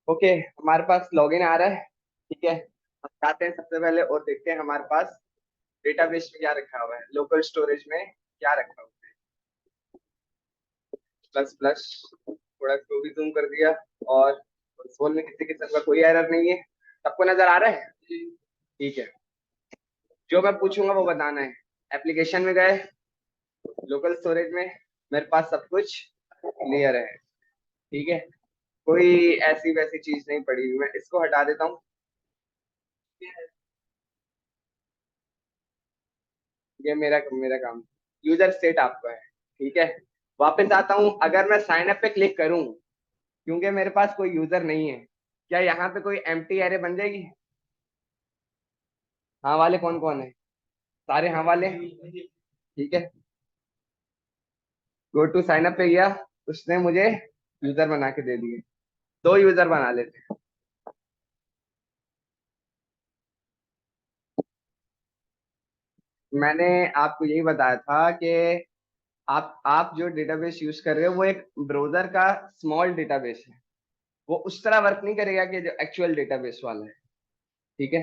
Okay, हमारे पास login आ रहा है। ठीक है, हम जाते हैं सबसे पहले और देखते हैं हमारे पास डेटाबेस में क्या रखा हुआ है, लोकल स्टोरेज में क्या रखा हुआ है। प्लस प्लस थोड़ा इसको भी जूम कर दिया। और कंसोल में किसी किस्म का कोई एरर नहीं है। सबको नजर आ रहा है? ठीक है, जो मैं पूछूंगा वो बताना है। एप्लीकेशन में गए, लोकल स्टोरेज में मेरे पास सब कुछ क्लियर है। ठीक है, कोई ऐसी वैसी चीज नहीं पड़ी हुई। मैं इसको हटा देता हूँ। ये मेरा मेरा काम। यूजर स्टेट आपका है। ठीक है, वापस आता हूँ। अगर मैं साइन अप पे क्लिक करूँ, क्योंकि मेरे पास कोई यूजर नहीं है, क्या यहाँ पे कोई एम्प्टी एरे बन जाएगी? हाँ वाले कौन कौन है? सारे हाँ वाले। ठीक है, गो टू साइन अप पे गया, उसने मुझे यूजर बना के दे दिए। दो यूजर बना लेते हैं। मैंने आपको यही बताया था कि आप जो डेटाबेस यूज कर रहे हो वो एक ब्राउजर का स्मॉल डेटाबेस है। वो उस तरह वर्क नहीं करेगा कि जो एक्चुअल डेटाबेस वाला है। ठीक है,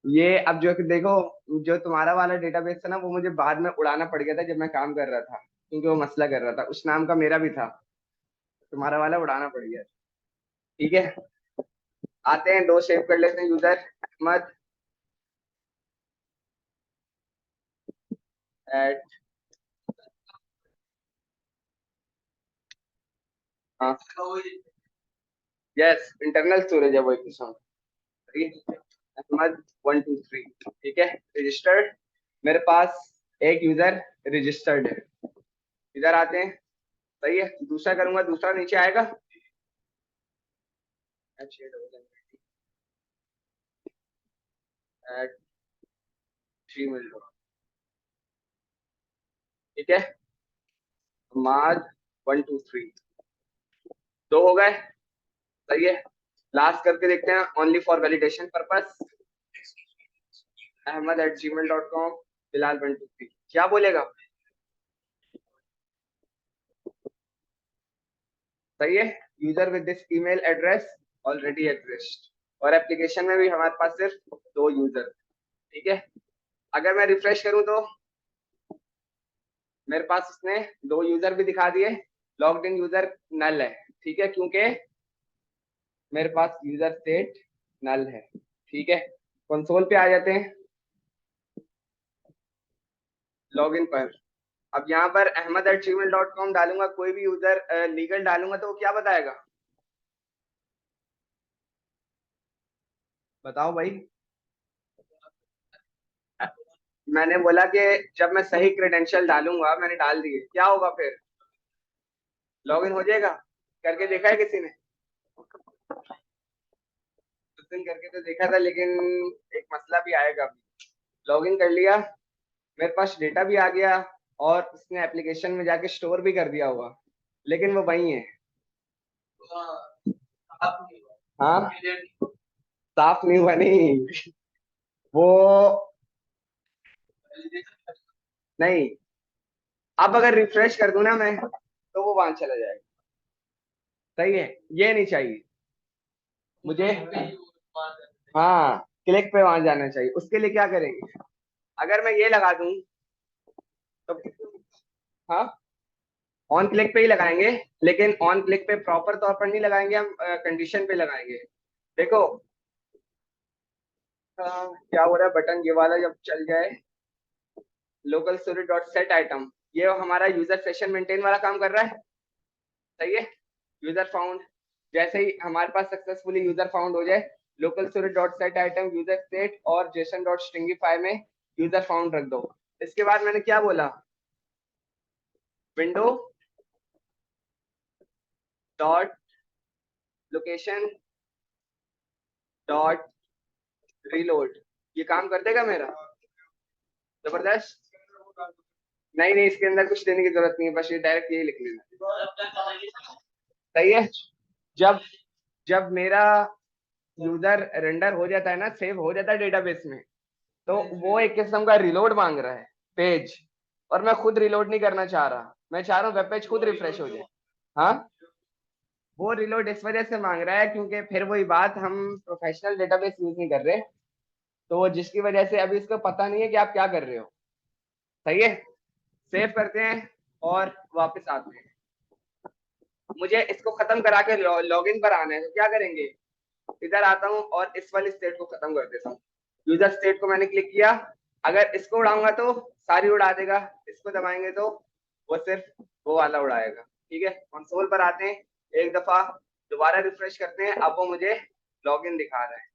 ये अब जो कि देखो, जो तुम्हारा वाला डेटाबेस था ना, वो मुझे बाद में उड़ाना पड़ गया था जब मैं काम कर रहा था, क्योंकि वो मसला कर रहा था। उस नाम का मेरा भी था, तुम्हारा वाला उड़ाना पड़ गया। ठीक है, आते हैं, दो सेव कर लेते हैं यूजर। अहमद एट, हाँ यस, इंटरनल स्टोरेज है वो एक किस्म। ठीक है, अहमद 1 2 3। ठीक है, रजिस्टर्ड। मेरे पास एक यूजर रजिस्टर्ड है। इधर आते हैं। सही है, दूसरा करूंगा, दूसरा नीचे आएगा। At Gmail. ठीक है, मार्च 1 2 3। दो हो गए। सही है, लास्ट करके देखते हैं, only for validation purpose. ahmed@gmail.com, फिलहाल 1 2 3 क्या बोलेगा? सही है, user with this email address already addressed. और एप्लीकेशन में भी हमारे पास सिर्फ दो यूजर। ठीक है, अगर मैं रिफ्रेश करूं तो मेरे पास उसने दो यूजर भी दिखा दिए। लॉग्ड इन यूजर नल है। ठीक है, क्योंकि मेरे पास यूजर स्टेट नल है। ठीक है, कंसोल पे आ जाते हैं, लॉगिन पर। अब यहाँ पर ahmed@gmail.com डालूंगा, कोई भी यूजर लीगल डालूंगा तो वो क्या बताएगा? बताओ भाई। मैंने बोला कि जब मैं सही क्रेडेंशियल डालूंगा, मैंने डाल दिए, क्या होगा फिर? लॉगिन हो जाएगा। करके देखा है किसी ने? उस दिन करके तो देखा था, लेकिन एक मसला भी आएगा अभी। लॉगिन कर लिया, मेरे पास डेटा भी आ गया, और उसने एप्लीकेशन में जाके स्टोर भी कर दिया हुआ, लेकिन वो वही है। हाँ, साफ नहीं हुआ नहीं। वो नहीं, अब अगर रिफ्रेश कर दूं ना मैं, तो वो वहां चला जाएगा। सही है, ये नहीं चाहिए मुझे। हाँ, क्लिक पे वहां जाना चाहिए। उसके लिए क्या करेंगे? अगर मैं ये लगा दूं तो, हाँ, ऑन क्लिक पे ही लगाएंगे, लेकिन ऑन क्लिक पे प्रॉपर तौर पर नहीं लगाएंगे, हम कंडीशन पे लगाएंगे। देखो, क्या हो रहा है, बटन ये वाला जब चल जाए, local storage dot set item, ये हमारा यूजर सेशन मेंटेन वाला काम कर रहा है। सही है, यूजर फाउंड, जैसे ही हमारे पास सक्सेसफुली यूजर फाउंड हो जाए, local storage dot set item user state और जेसन डॉट स्ट्रिंगिफाई में यूजर फाउंड रख दो। इसके बाद मैंने क्या बोला? Window dot location dot reload. ये काम कर देगा मेरा? जबरदस्त। नहीं नहीं, इसके अंदर कुछ देने की जरूरत नहीं है, बस ये डायरेक्ट यही लिख लेना। सही है, जब जब मेरा यूजर रेंडर हो जाता है ना, सेव हो जाता है डेटाबेस में, तो वो एक किस्म का रिलोड मांग रहा है, पेज। और मैं खुद रिलोड नहीं करना चाह रहा, मैं चाह रहा हूँ वेब पेज खुद रिफ्रेश हो जाए। हाँ, वो रिलोड इस वजह से मांग रहा है क्योंकि फिर वही बात, हम प्रोफेशनल डेटाबेस यूज नहीं कर रहे, तो जिसकी वजह से अभी इसको पता नहीं है कि आप क्या कर रहे हो। सही है, सेव करते हैं और वापस आते हैं। मुझे इसको खत्म करा के लॉगिन पर आना है, तो क्या करेंगे, इधर आता हूँ और इस वाली स्टेट को खत्म कर देता हूँ। यूजर स्टेट को मैंने क्लिक किया, अगर इसको उड़ाऊंगा तो सारी उड़ा देगा, इसको दबाएंगे तो वो सिर्फ वो वाला उड़ाएगा। ठीक है, कंसोल पर आते हैं, एक दफा दोबारा रिफ्रेश करते हैं, अब वो मुझे लॉगिन दिखा रहा है।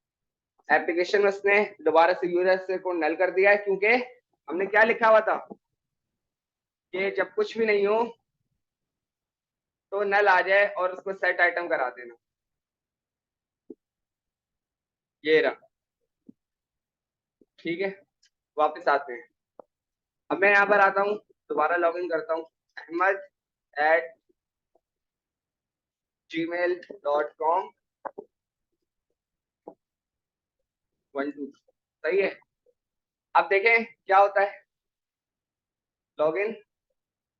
एप्लीकेशन में उसने दोबारा से यूजर से को नल कर दिया है, क्योंकि हमने क्या लिखा हुआ था कि जब कुछ भी नहीं हो तो नल आ जाए और उसको सेट आइटम करा देना। ये रहा। ठीक है, वापस आते हैं। अब मैं यहाँ पर आता हूँ, दोबारा लॉगिन करता हूँ, ahmad@gmail.com 12। सही है, अब देखें क्या होता है। लॉगिन,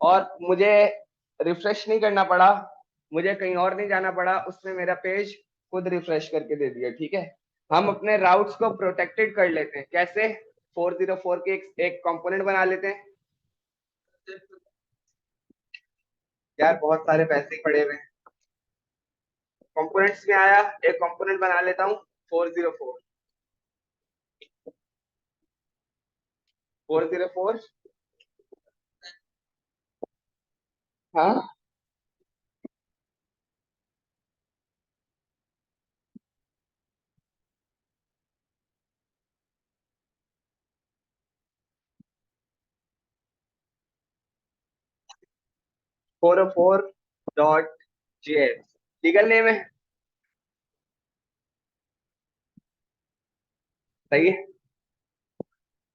और मुझे रिफ्रेश नहीं करना पड़ा, मुझे कहीं और नहीं जाना पड़ा, उसने मेरा पेज खुद रिफ्रेश करके दे दिया। ठीक है, हम अपने राउट्स को प्रोटेक्टेड कर लेते हैं। कैसे, 404 के एक कंपोनेंट बना लेते हैं। यार बहुत सारे पैसे ही पड़े हुए हैं। कंपोनेंट्स में आया, एक कंपोनेंट बना लेता हूँ 404। 404, हाँ 404.js लीगल नेम है। सही है,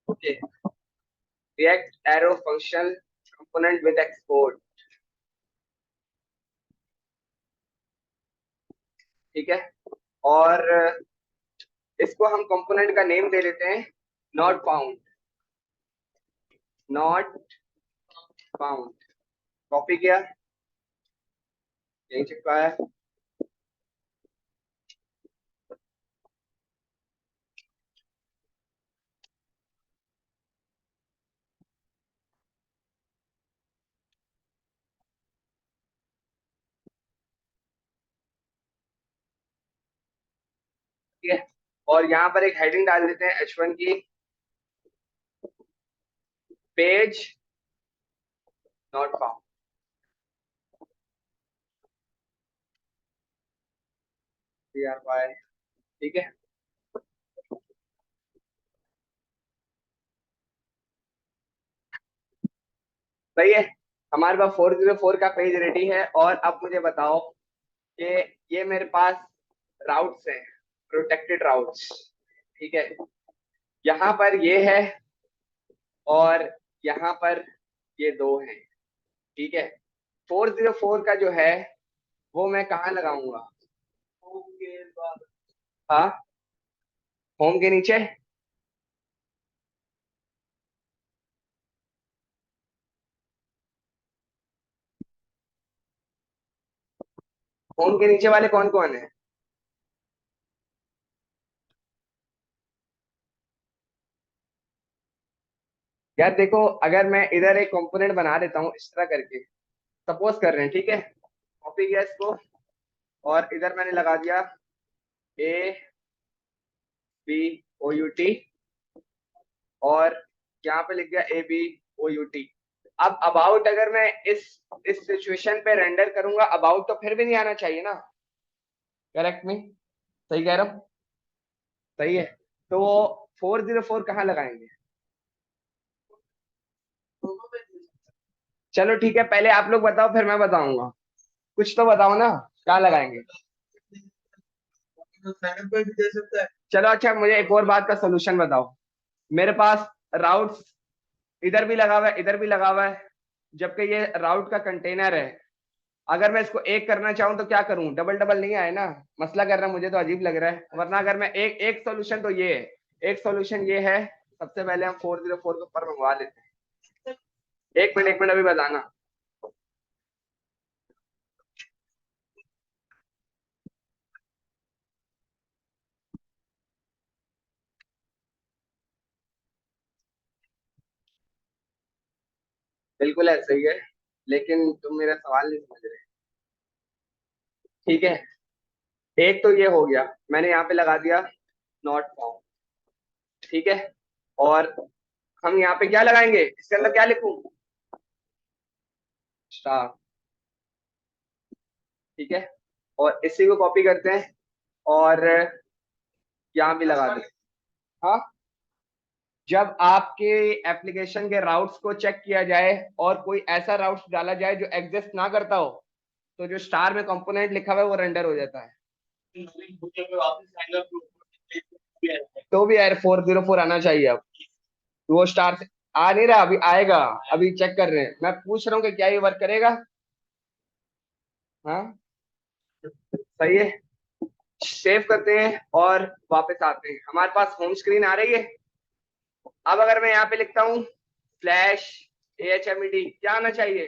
okay. React arrow function component with export. ठीक है, और इसको हम कंपोनेंट का नेम दे देते हैं not found. Not found, copy किया, यही चिपकाया। ठीक है, और यहाँ पर एक हेडिंग डाल देते हैं H1 की, पेज नॉट फाउंड। ठीक है, सही है, हमारे पास 404 का पेज रेडी है। और अब मुझे बताओ कि ये मेरे पास राउट्स हैं, प्रोटेक्टेड राउट्स। ठीक है, यहाँ पर ये है और यहाँ पर ये दो हैं। ठीक है, 404 का जो है वो मैं कहाँ लगाऊंगा, हाँ होम के नीचे। होम के नीचे वाले कौन कौन है। यार देखो, अगर मैं इधर एक कंपोनेंट बना देता हूँ इस तरह करके, सपोज कर रहे हैं, ठीक है, कॉपी किया इसको और इधर मैंने लगा दिया ABOUT, और यहाँ पे लिख दिया ABOUT। अब अबाउट अगर मैं इस सिचुएशन पे रेंडर करूंगा, अबाउट तो फिर भी नहीं आना चाहिए ना। करेक्ट मी, सही कह रहा हूँ, सही है। तो 404 कहाँ लगाएंगे। चलो ठीक है, पहले आप लोग बताओ फिर मैं बताऊंगा। कुछ तो बताओ ना, कहाँ लगाएंगे। चलो अच्छा, मुझे एक और बात का सोल्यूशन बताओ। मेरे पास राउट्स इधर भी लगा हुआ है, इधर भी लगा हुआ है, जबकि ये राउट का कंटेनर है। अगर मैं इसको एक करना चाहूँ तो क्या करूं, डबल डबल नहीं आए ना, मसला कर रहा है, मुझे तो अजीब लग रहा है। वरना अगर मैं एक एक सोल्यूशन तो ये है, एक सोल्यूशन ये है। सबसे पहले हम 404 के ऊपर मंगवा लेते हैं। एक मिनट अभी बताना। बिल्कुल ऐसा ही है, लेकिन तुम मेरा सवाल नहीं समझ रहे। ठीक है, एक तो ये हो गया, मैंने यहाँ पे लगा दिया नॉट फाउंड। ठीक है, और हम यहाँ पे क्या लगाएंगे, इसके अंदर क्या लिखूं, स्टार। ठीक है, और इसी को कॉपी करते हैं और यहाँ भी लगा दें। हाँ, जब आपके एप्लीकेशन के राउट्स को चेक किया जाए और कोई ऐसा राउट्स डाला जाए जो एग्जिस्ट ना करता हो, तो जो स्टार में कंपोनेंट लिखा हुआ है वो रेंडर हो जाता है। तो भी यार 404 आना चाहिए अब। वो स्टार से आ नहीं रहा, अभी आएगा, अभी चेक कर रहे हैं, मैं पूछ रहा हूँ कि क्या ये वर्क करेगा। हाँ, सही है। सेव करते हैं और वापस आते हैं, हमारे पास होम स्क्रीन आ रही है। अब अगर मैं यहाँ पे लिखता हूँ स्लैश AHMED, क्या आना चाहिए,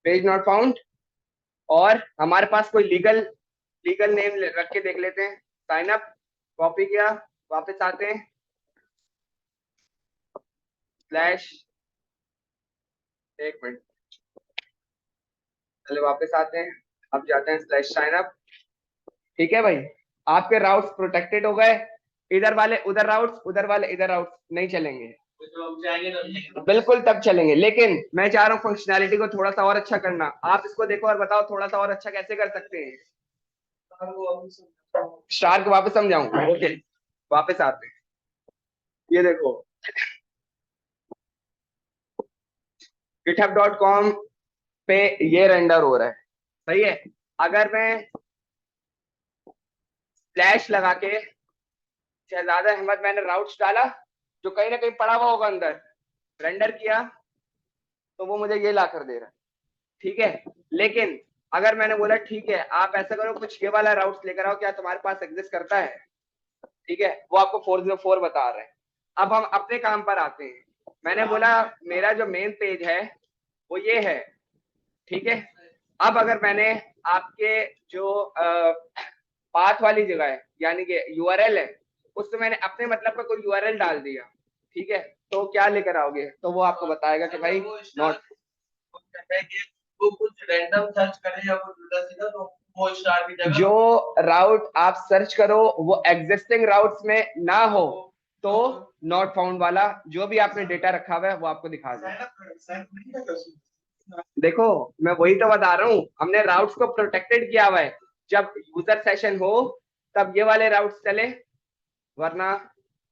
पेज नॉट फाउंड। और हमारे पास कोई लीगल लीगल नेम रख के देख लेते हैं, साइन अप, कॉपी किया, वापस आते हैं स्लैश, एक मिनट, चलो वापस आते हैं, अब जाते हैं स्लैश साइन अप। ठीक है भाई, आपके राउट्स प्रोटेक्टेड हो गए, इधर वाले उधर राउट्स, उधर वाले इधर राउट्स नहीं चलेंगे। बिल्कुल तब चलेंगे, लेकिन मैं चाह रहा हूँ फंक्शनैलिटी को थोड़ा सा और अच्छा करना। आप इसको देखो और बताओ थोड़ा सा और अच्छा कैसे कर सकते हैं। स्टार को वापस समझाऊं, ओके, वापस आते हैं। ये देखो github.com पे ये रेंडर हो रहा है, सही है। अगर मैं स्लैश लगा के शहजादा अहमद मैंने राउट्स डाला, जो कहीं ना कहीं पड़ा हुआ होगा अंदर, रेंडर किया, तो वो मुझे ये ला कर दे रहा है। ठीक है, लेकिन अगर मैंने बोला ठीक है आप ऐसा करो, कुछ ये वाला राउट्स लेकर आओ, क्या तुम्हारे पास एग्जिस्ट करता है, ठीक है, वो आपको 404 बता रहे हैं। अब हम अपने काम पर आते हैं। मैंने बोला मेरा जो मेन पेज है वो ये है, ठीक है। अब अगर मैंने आपके जो पाथ वाली जगह है, यानी कि यूआरएल है, उसमें मैंने अपने मतलब का कोई यूआरएल डाल दिया, ठीक है, तो क्या लेकर आओगे, तो वो आपको बताएगा कि भाई नॉट, वो कुछ रैंडम सर्च करें या वो उल्टा सीधा, तो वो स्टार की जगह जो राउट आप सर्च करो वो एग्जिस्टिंग राउट्स में ना हो, तो नॉट फाउंड वाला जो भी आपने डेटा रखा हुआ है वो आपको दिखा देगा। देखो, मैं वही तो बता रहा हूँ, हमने राउट्स को प्रोटेक्टेड किया हुआ है, जब यूजर सेशन हो तब ये वाले राउट्स चले, वरना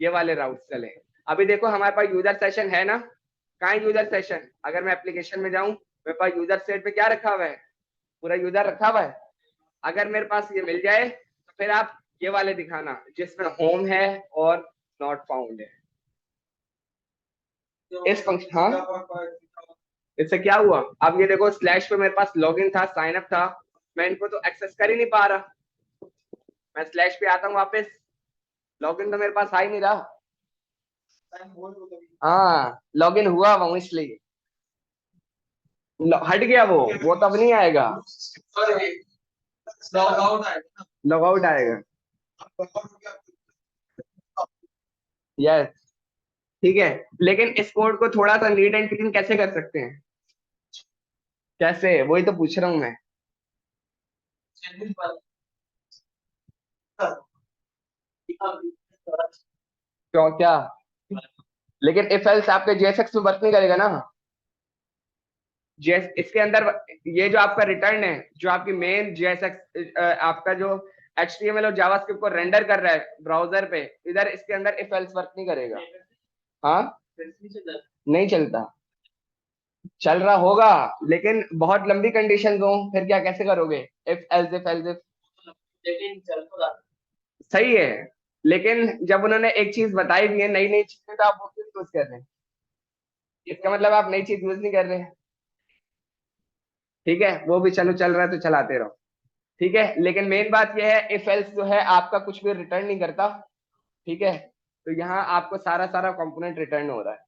ये वाले राउट्स चले। अभी देखो हमारे पास यूजर सेशन है ना, कहाँ है यूजर सेशन, अगर मैं एप्लीकेशन में जाऊं मेरे पास यूजर सेट पे क्या रखा हुआ है, पूरा यूजर रखा हुआ है। अगर मेरे पास ये मिल जाए तो फिर आप ये वाले दिखाना जिसमें होम है और नॉट फाउंड है। इस फंक्शन, हाँ, इससे क्या हुआ, अब ये देखो स्लैश पे मेरे पास लॉगिन था, साइन अप था, मैं इनको तो एक्सेस कर ही नहीं पा रहा। मैं स्लैश पे आता हूँ वापस, लॉगिन तो मेरे पास आ ही नहीं रहा। हाँ, लॉगिन हुआ वहां इसलिए हट गया, वो तब नहीं आएगा, लॉग आउट आएगा। यस, ठीक है, लेकिन इस कोड को थोड़ा सा नीट एंड क्लीन कैसे कर सकते हैं, कैसे, वही तो पूछ रहा हूँ मैं। क्यों, क्या, लेकिन इफ एल्स आपके JSX में वर्क नहीं करेगा ना। जेएस इसके अंदर ये जो आपका रिटर्न है, जो आपकी मेन JSX आपका जो HTML और जावास्क्रिप्ट को रेंडर कर रहा है ब्राउजर पे, इधर इसके अंदर इफ एल्स वर्क नहीं करेगा। हाँ, नहीं चलता, चल रहा होगा, लेकिन बहुत लंबी कंडीशन हो, फिर क्या कैसे करोगे, if else if else if, सही है, लेकिन जब उन्होंने एक चीज बताई भी है, नई नई चीजें, तो आप वो क्यों यूज कर रहे हैं, इसका मतलब आप नई चीज यूज नहीं कर रहे हैं। ठीक है, वो भी चलो चल रहा है तो चलाते रहो। ठीक है, लेकिन मेन बात यह है इफ एल्स जो है आपका कुछ भी रिटर्न नहीं करता। ठीक है, तो यहाँ आपको सारा सारा कंपोनेंट रिटर्न हो रहा है।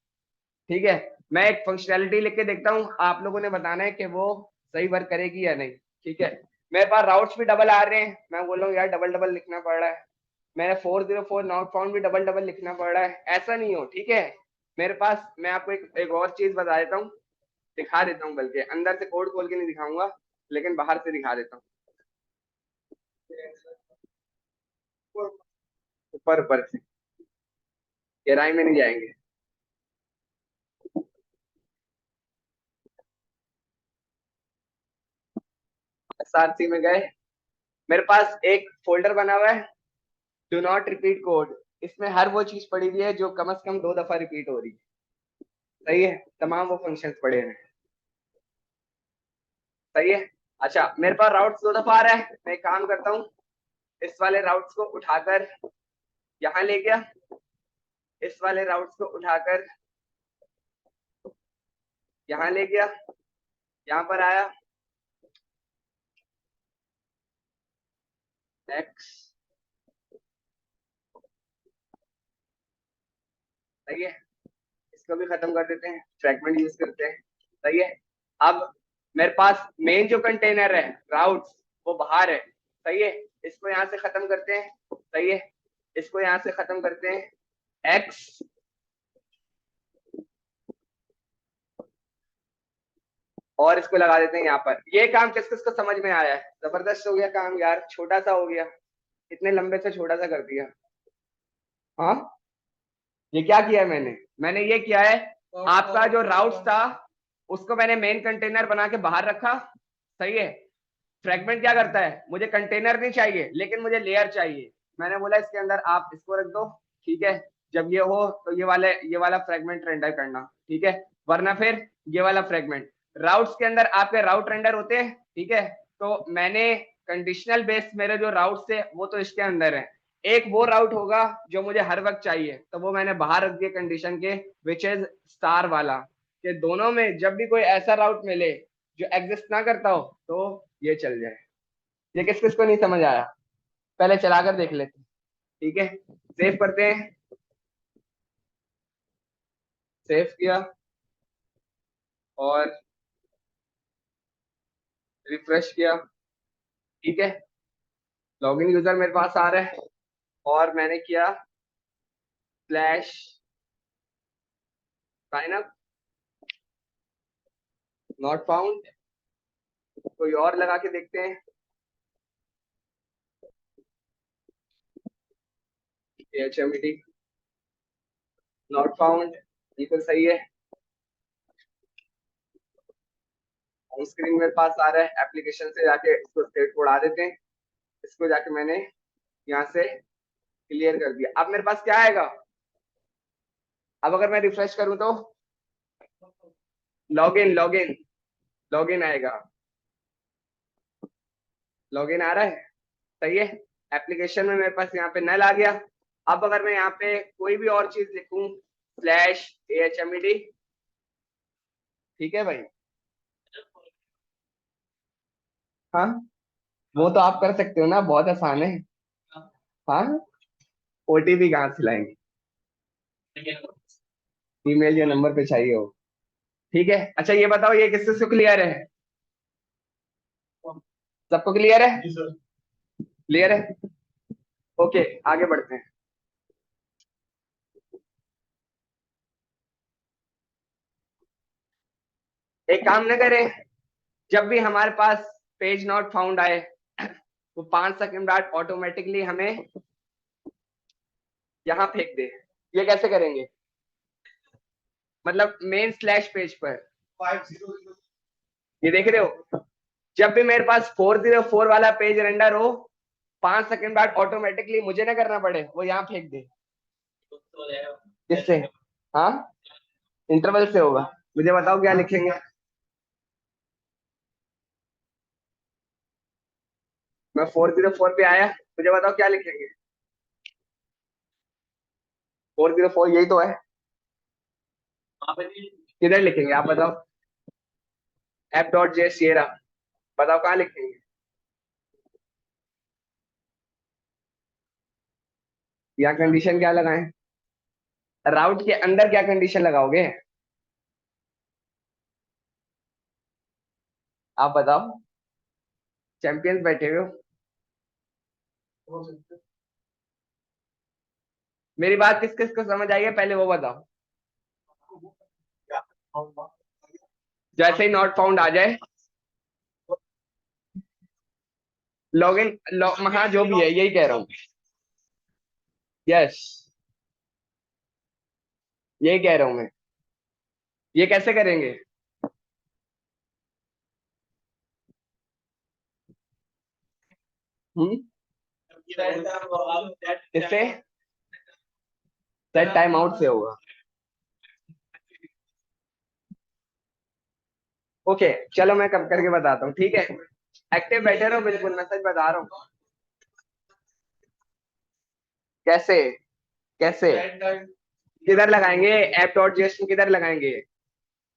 ठीक है, मैं एक फंक्शनैलिटी लिख के देखता हूँ, आप लोगों ने बताना है कि वो सही वर्क करेगी या नहीं। ठीक है, मेरे पास राउट्स भी डबल आ रहे हैं, मैं बोल रहा हूँ यार डबल डबल लिखना पड़ रहा है, मैंने 404 नॉट फाउंड भी डबल डबल लिखना पड़ रहा है, ऐसा नहीं हो, ठीक है, मेरे पास, मैं आपको एक और चीज बता देता हूँ, दिखा देता हूँ, बल्कि अंदर से कोड खोल के नहीं दिखाऊंगा, लेकिन बाहर से दिखा देता हूँ। ऊपर ऊपर से, गहराई में नहीं जाएंगे। एसआरसी में गए, मेरे पास एक फोल्डर बना हुआ है, डू नॉट रिपीट कोड। इसमें हर वो चीज पड़ी हुई है जो कम से कम 2 दफा रिपीट हो रही है। सही है, तमाम वो फंक्शंस पड़े हैं। सही है। अच्छा, मेरे पास राउट्स 2 दफा आ रहा है, मैं एक काम करता हूँ, इस वाले राउट्स को उठाकर यहाँ ले गया, इस वाले राउट्स को उठाकर यहाँ ले गया, यहाँ पर आया, एक्स। सही है, इसको भी खत्म कर देते हैं, फ्रैगमेंट यूज करते हैं। सही है। अब मेरे पास मेन जो कंटेनर है राउट्स, वो बाहर है। सही है, इसको यहाँ से खत्म करते हैं। सही है, इसको यहाँ से खत्म करते हैं, एक्स, और इसको लगा देते हैं यहाँ पर। ये काम किस किस को समझ में आया है? जबरदस्त हो गया काम यार, छोटा सा हो गया, इतने लंबे से छोटा सा कर दिया। हाँ, ये क्या किया है मैंने? मैंने ये किया है, आपका जो राउट्स था उसको मैंने मेन कंटेनर बना के बाहर रखा। सही है। फ्रैगमेंट क्या करता है, मुझे कंटेनर नहीं चाहिए लेकिन मुझे लेयर चाहिए, मैंने बोला इसके अंदर आप इसको रख दो। ठीक है, जब ये हो तो ये वाला फ्रैगमेंट रेंडर करना। ठीक है, वरना फिर ये वाला फ्रैगमेंट। राउट्स के अंदर आपके राउट रेंडर होते हैं। ठीक है, तो मैंने कंडीशनल बेस, मेरे जो राउट्स थे वो तो इसके अंदर है, एक वो राउट होगा जो मुझे हर वक्त चाहिए, तो वो मैंने बाहर रख दिया कंडीशन के, विच इज स्टार वाला, कि दोनों में जब भी कोई ऐसा राउट मिले जो एग्जिस्ट ना करता हो तो ये चल जाए। ये किस किस को नहीं समझ आया? पहले चला कर देख लेते हैं। ठीक है, सेव करते हैं, सेव किया और रिफ्रेश किया। ठीक है, लॉगिन यूजर मेरे पास आ रहा है, और मैंने किया slash sign up, not found. कोई और लगा के देखते हैं, HMED नॉट फाउंड, बिल्कुल सही है। ऑन स्क्रीन मेरे पास आ रहा है, एप्लीकेशन से जाके इसको स्टेट कोड आ देते हैं, इसको जाके मैंने यहाँ से क्लियर कर दिया। अब मेरे पास क्या आएगा? अब अगर मैं रिफ्रेश करूं तो लॉगिन लॉगिन लॉगिन आएगा, लॉगिन आ रहा है। सही है, एप्लीकेशन में मेरे पास यहाँ पे नल आ गया। अब अगर मैं यहाँ पे कोई भी और चीज लिखूं, स्लैश AHMED। ठीक है भाई, हाँ, वो तो आप कर सकते हो ना, बहुत आसान है। हाँ, OTP कहाँ से लाएंगे, ईमेल या नंबर पे चाहिए हो। ठीक है, अच्छा ये बताओ, ये किससे से क्लियर है? सबको क्लियर है? क्लियर है, ओके, आगे बढ़ते हैं। एक काम न करें, जब भी हमारे पास पेज नॉट फाउंड आए, वो 5 सेकंड बाद ऑटोमेटिकली हमें यहाँ फेंक दे। ये कैसे करेंगे? मतलब मेन स्लैश पेज पर 500, ये देख रहे हो, जब भी मेरे पास 404 वाला पेज रेंडर हो, 5 सेकंड बाद ऑटोमेटिकली मुझे ना करना पड़े, वो यहाँ फेंक दे। किससे? हाँ, इंटरवल से होगा। मुझे बताओ क्या लिखेंगे? मैं 404 पे आया, मुझे बताओ क्या लिखेंगे? 404 यही तो है, किधर लिखेंगे आप बताओ? F.J Sierra, बताओ कहाँ लिखेंगे? या कंडीशन क्या लगाएं? राउट के अंदर क्या कंडीशन लगाओगे? आप बताओ, चैंपियंस बैठे हुए हो, मेरी बात किस किस को समझ आई है पहले वो बताओ। जैसे ही नॉट फाउंड आ जाए लॉगिन हाँ जो भी है यही कह रहा हूँ। यस, यही कह रहा हूँ मैं। ये कैसे करेंगे? हम्म, इससे सेट टाइम आउट से होगा। ओके, चलो मैं कब करके बताता हूँ, ठीक है। एक्टिव बैठे रहो, बिल्कुल मैं सच बता रहा हूँ। कैसे? कैसे किधर लगाएंगे? ऐप डॉट जेएस में किधर लगाएंगे?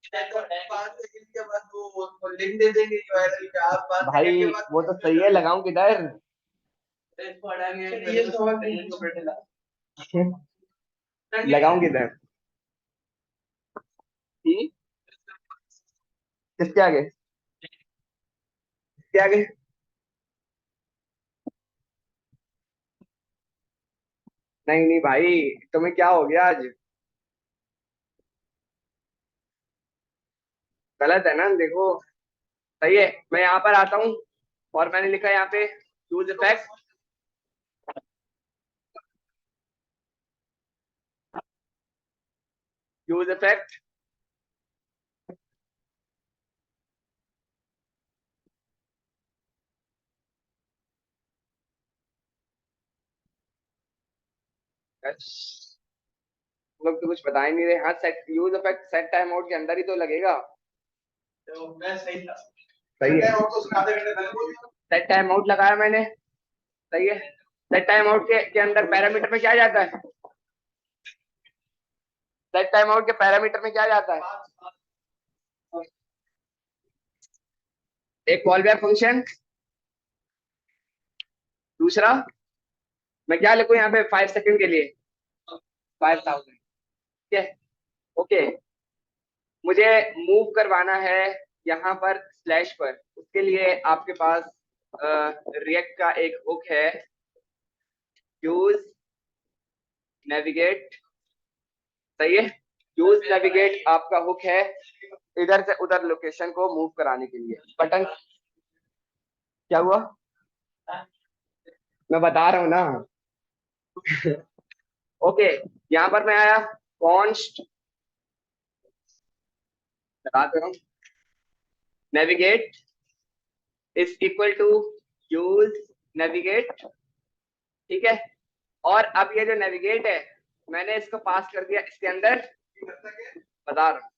5 सेकंड के बाद वो लिंक दे देंगे यूआरएल पे, आप भाई वो तो सही है, लगाऊं किधर? लगाऊं किधर? हम्म? किसके आगे? किसके आगे? नहीं नहीं भाई, तुम्हें क्या हो गया आज? गलत है ना, देखो। सही है, मैं यहाँ पर आता हूँ और मैंने लिखा यहाँ पे यूज इफेक्ट। यूज इफेक्ट लोग तो कुछ बता ही नहीं रहे। हाँ, set use effect set time out के अंदर ही तो लगेगा। तो मैं सही था। सही है, सेट टाइम आउट लगाया मैंने। सही है, सेट टाइम आउट के अंदर पैरामीटर में क्या जाता है? सेट टाइम आउट के पैरामीटर में क्या जाता है? एक कॉल बैक फंक्शन। दूसरा, मैं क्या लिखूं यहाँ पे 5 सेकंड के लिए? 5000। ठीक है। ओके, मुझे मूव करवाना है यहाँ पर स्लैश पर। उसके लिए आपके पास रिएक्ट का एक हुक है, यूज नेविगेट। सही है, यूज नेविगेट आपका हुक है इधर से उधर लोकेशन को मूव कराने के लिए। बटन क्या हुआ? मैं बता रहा हूँ ना। ओके, यहाँ पर मैं आया, कॉन्स्ट लगा दे रहा हूँ, navigate is equal to use navigate. ठीक है, और अब ये जो नेविगेट है मैंने इसको पास कर दिया इसके अंदर। बता रहा हूँ,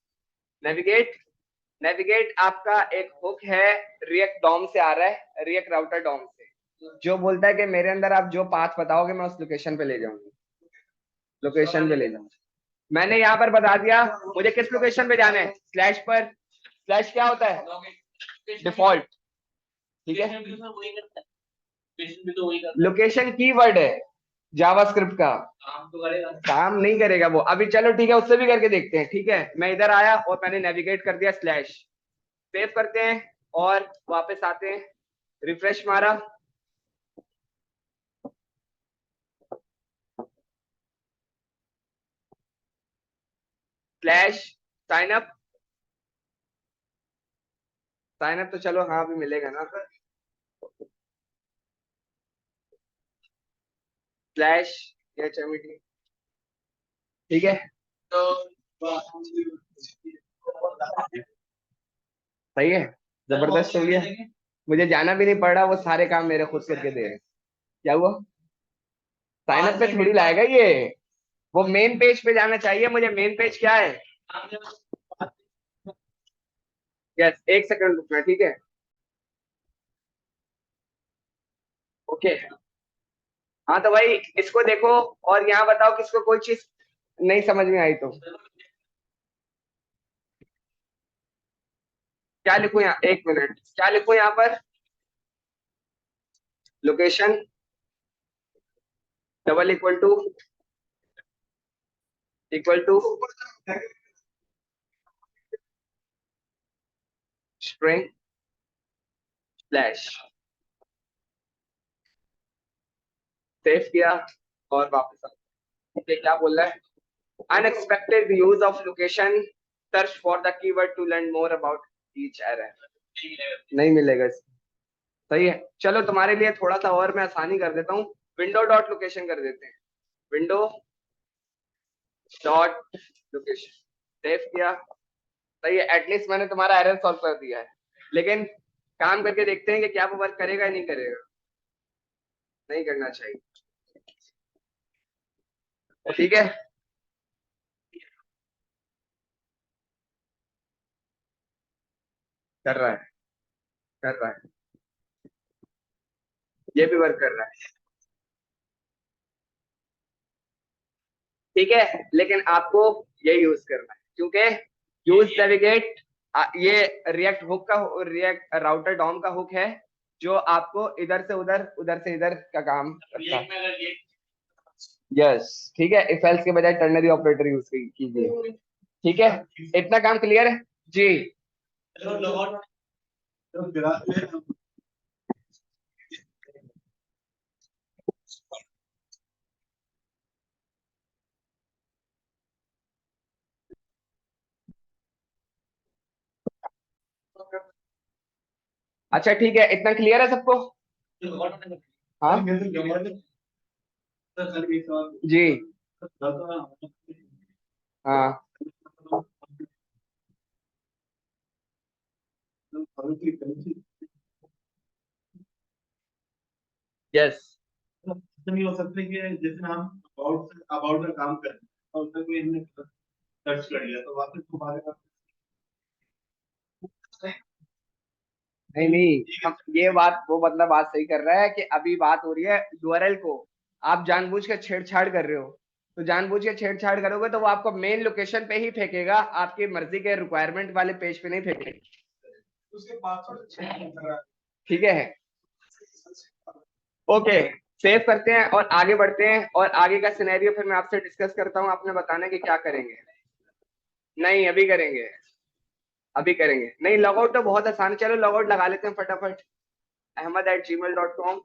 नेविगेट नेविगेट आपका एक हुक है, रिएक्ट डॉम से आ रहा है, रिएक्ट राउटर डॉम से, जो बोलता है कि मेरे अंदर आप जो पाथ बताओगे मैं उस लोकेशन पे ले जाऊंगा। लोकेशन पे ले जाऊंगा। मैंने यहाँ पर बता दिया मुझे किस लोकेशन पे जाना है, स्लैश पर। स्लैश क्या होता है? डिफॉल्ट। ठीक है, लोकेशन कीवर्ड है जावास्क्रिप्ट का। काम नहीं करेगा वो अभी, चलो ठीक है, उससे भी करके देखते हैं। ठीक है, मैं इधर आया और मैंने नेविगेट कर दिया स्लैश। सेव करते हैं और वापस आते हैं, रिफ्रेश मारा, slash sign up. Sign up तो चलो हाँ भी मिलेगा ना। Slash HMD. ठीक है, तो सही है, जबरदस्त हो गया। मुझे जाना भी नहीं पड़ रहा, वो सारे काम मेरे खुद करके दे रहे हैं। क्या हुआ? साइन अप पे थोड़ी लाएगा ये, वो मेन पेज पे जाना चाहिए मुझे। मेन पेज क्या है? यस, एक सेकंड रुकना, ठीक है। ओके, हाँ तो भाई इसको देखो और यहाँ बताओ किसको कोई चीज नहीं समझ में आई तो क्या लिखूं यहाँ? एक मिनट, क्या लिखूं यहाँ पर? Location double equal to string slash. Save किया और वापस आ। ये क्या बोल रहा है? Unexpected use of location search for the keyword to learn more about each error, नहीं मिलेगा। सही है, चलो तुम्हारे लिए थोड़ा सा और मैं आसानी कर देता हूँ, विंडो डॉट लोकेशन कर देते हैं, विंडो डॉट लोकेशन, सेव किया। सही है, एटलीस्ट मैंने तुम्हारा एरर सॉल्व कर दिया है, लेकिन काम करके देखते हैं कि क्या वो वर्क करेगा या नहीं करेगा। नहीं करना चाहिए, ठीक है। कर रहा है, कर रहा है, ये भी वर्क कर रहा है, ठीक है, लेकिन आपको ये यूज करना है, क्योंकि यूज नेविगेट ये रिएक्ट हुक का, रिएक्ट राउटर डॉम का हुक है, जो आपको इधर से उधर, उधर से इधर का काम करता है। यस, ठीक है, इफ एल्स के बजाय टर्नरी ऑपरेटर यूज कीजिए, ठीक है। इतना काम क्लियर है जी। अच्छा ठीक है, इतना क्लियर है सबको। हाँ जी, हाँ यस, नहीं हो सकते कि जैसे हम अबाउट का काम करें और उसमें कोई हमने सर्च कर लिया तो वापस दोबारा नहीं नहीं, हम ये बात, वो मतलब बात सही कर रहा है कि अभी बात हो रही है यूआरएल को आप जानबूझ के छेड़छाड़ कर रहे हो, तो जानबूझ के छेड़छाड़ करोगे तो वो आपको मेन लोकेशन पे ही फेंकेगा, आपकी मर्जी के रिक्वायरमेंट वाले पेज पे नहीं फेंकेगा, उसके पासवर्ड चेंज कर रहा है। ठीक है। ओके, सेव करते हैं और आगे बढ़ते हैं, और आगे का सिनेरियो फिर मैं आपसे डिस्कस करता हूँ, आपने बताना कि क्या करेंगे। नहीं अभी करेंगे, अभी करेंगे, नहीं लॉग आउट तो बहुत आसान है, चलो लॉग आउट लगा लेते हैं फटाफट, ahmad@gmail.com।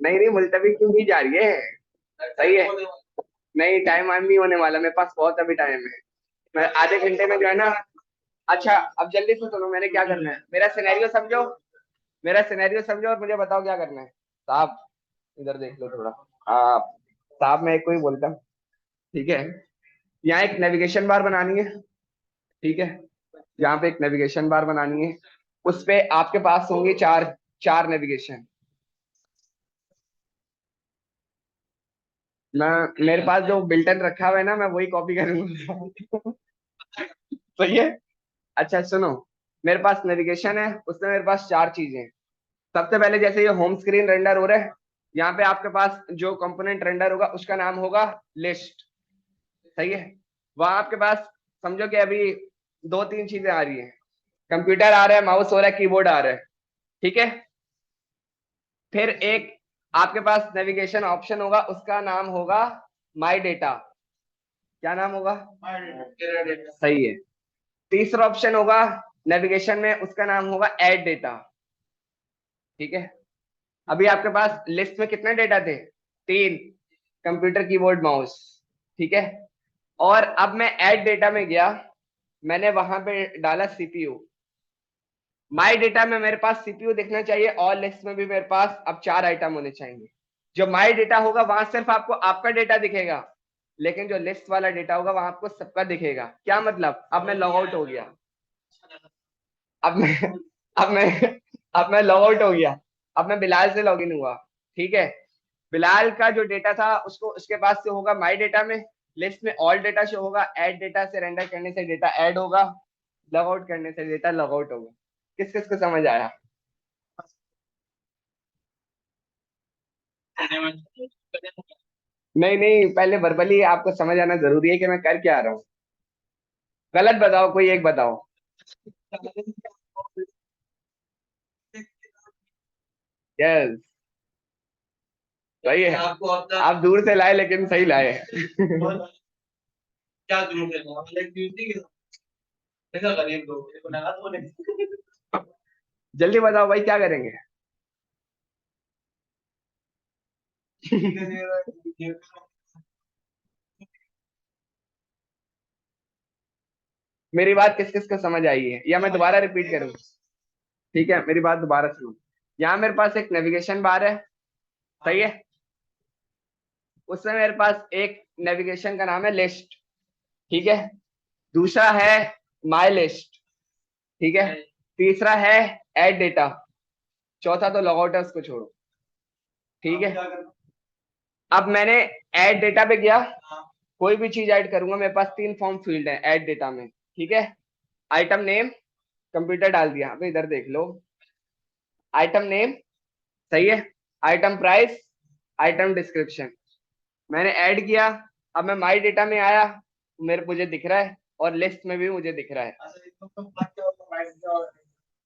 नहीं नहीं, मुलतवी क्यों की जा रही है, सही है, नहीं टाइम वाइम नहीं होने वाला, मेरे पास बहुत अभी टाइम है, मैं आधे घंटे में जो है ना। अच्छा अब जल्दी से सुनो, मैंने क्या करना है, मेरा सिनेरियो समझो, मेरा सिनेरियो समझो और मुझे बताओ क्या करना है। साहब इधर देख लो थोड़ा, आप साहब मैं एक को ही बोलता हूँ, ठीक है। यहाँ एक नेविगेशन बार बनानी है, ठीक है, यहाँ पे एक नेविगेशन बार बनानी है, उस पे आपके पास होंगे चार, चार नेविगेशन। मैं, मेरे पास जो बिल्टन रखा हुआ है ना, मैं वही कॉपी करूंगा। सही है। अच्छा सुनो, मेरे पास नेविगेशन है, उसमें मेरे पास चार चीजें हैं। सबसे पहले जैसे ये होम स्क्रीन रेंडर हो रहा है, यहाँ पे आपके पास जो कंपोनेंट रेंडर होगा उसका नाम होगा लिस्ट, सही है। वहां आपके पास समझो कि अभी दो तीन चीजें आ रही हैं, कंप्यूटर आ रहा है, माउस हो रहा है, कीबोर्ड आ रहा है, ठीक है। फिर एक आपके पास नेविगेशन ऑप्शन होगा, उसका नाम होगा माई डेटा, क्या नाम होगा, सही है। तीसरा ऑप्शन होगा नेविगेशन में, उसका नाम होगा ऐड डेटा, ठीक है। अभी आपके पास लिस्ट में कितने डेटा थे, तीन, कंप्यूटर कीबोर्ड माउस, ठीक है। और अब मैं ऐड डेटा में गया, मैंने वहां पे डाला सीपीयू, माई डेटा में मेरे पास सीपीयू दिखना चाहिए, और लिस्ट में भी मेरे पास अब चार आइटम होने चाहिए। जो माई डेटा होगा वहां सिर्फ आपको आपका डेटा दिखेगा, लेकिन जो लिस्ट वाला डेटा होगा वहां आपको सबका दिखेगा। क्या मतलब, अब मैं लॉग आउट हो गया, अब मैं अब मैं अब मैं लॉग आउट हो गया, अब मैं बिलाल से लॉग इन हुआ, ठीक है। बिलाल का जो डेटा था उसको उसके पास से होगा माई डेटा में, लिस्ट में ऑल डेटा शो होगा, ऐड डेटा से रेंडर करने से डेटा ऐड होगा, लॉग आउट करने से डेटा लॉग आउट होगा। किस किस को समझ आया। नहीं नहीं, पहले वर्बली आपको समझ आना जरूरी है कि मैं कर क्या रहा हूँ, गलत बताओ, कोई एक बताओ। यस, सही है, आप दूर से लाए लेकिन सही लाए। क्या दूर से, जल्दी बताओ भाई क्या करेंगे। मेरी बात किस किस को समझ आई है, या मैं दोबारा रिपीट करूं? ठीक है, मेरी बात दोबारा सुनो। यहाँ मेरे पास एक नेविगेशन बार है, सही है। उसमें मेरे पास एक नेविगेशन का नाम है लिस्ट, ठीक है। दूसरा है माई लिस्ट, ठीक है। तीसरा है ऐड डेटा। चौथा तो लॉग आउट है, उसको छोड़ो, ठीक है। अब मैंने ऐड डेटा पे गया, कोई भी चीज ऐड करूंगा, मेरे पास 3 फॉर्म फील्ड है ऐड डेटा में, ठीक है। आइटम नेम, कंप्यूटर डाल दिया, अभी इधर देख लो। आइटम नेम, सही है। आइटम प्राइस, आइटम डिस्क्रिप्शन, मैंने ऐड किया। अब मैं माई डेटा में आया, मेरे मुझे दिख रहा है, और लिस्ट में भी मुझे दिख रहा है।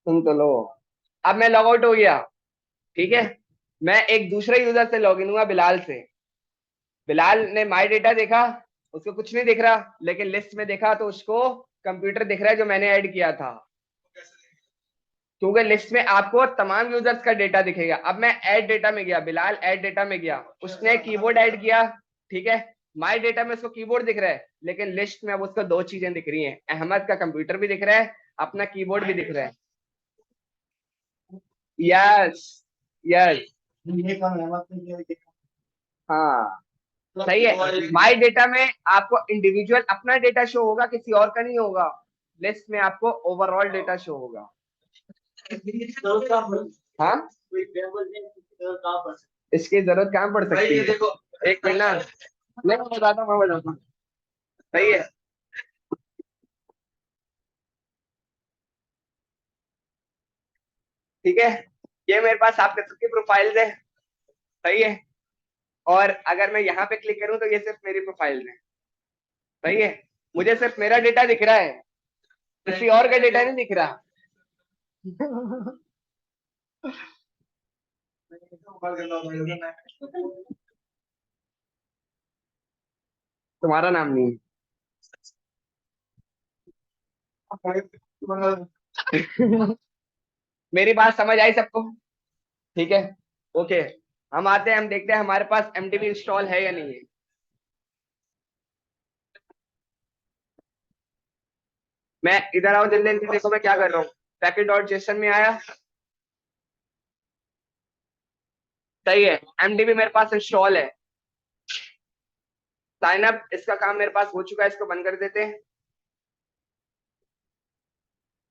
सुन तो लो। अब मैं लॉग आउट हो गया, ठीक है। मैं एक दूसरे यूजर से लॉग इन हुआ, बिलाल से। बिलाल ने माई डेटा देखा, उसको कुछ नहीं दिख रहा, लेकिन लिस्ट में देखा तो उसको कंप्यूटर दिख रहा है जो मैंने ऐड किया था। क्योंकि लिस्ट में आपको तमाम यूजर्स का डेटा दिखेगा। अब मैं ऐड डेटा में गया, बिलाल ऐड डेटा में गया, उसने कीबोर्ड ऐड किया, ठीक है। माई डेटा में उसको कीबोर्ड दिख रहा है, लेकिन लिस्ट में अब उसको 2 चीजें दिख रही हैं, अहमद का कंप्यूटर भी दिख रहा है, अपना कीबोर्ड भी दिख रहा है। यस, यस, हाँ, सही है। माई डेटा में आपको इंडिविजुअल अपना डेटा शो होगा, किसी और का नहीं होगा। लिस्ट में आपको ओवरऑल डेटा शो होगा। हाँ, इसकी जरूरत कहाँ पड़ सकती है? एक मिनट ना, नहीं मैं बताता हूँ, मैं बताता हूँ। सही है, ठीक है। ये मेरे पास आपके सबकी प्रोफाइल्स है, सही है। और अगर मैं यहाँ पे क्लिक करूँ तो ये सिर्फ मेरी प्रोफाइल्स है, सही है। मुझे सिर्फ मेरा डेटा दिख रहा है, किसी और का डेटा नहीं दिख रहा। तुम्हारा नाम नहीं है। मेरी बात समझ आई सबको? ठीक है, ओके। हम आते हैं, हम देखते हैं हमारे पास एमडीबी इंस्टॉल है या नहीं है। मैं इधर आओ जल्दी जल्दी, देखो मैं क्या कर रहा हूँ। पैकेट डॉट जेसन में आया, सही है। एमडीबी मेरे पास इंस्टॉल है। साइन अप, इसका काम मेरे पास हो चुका है, इसको बंद कर देते हैं।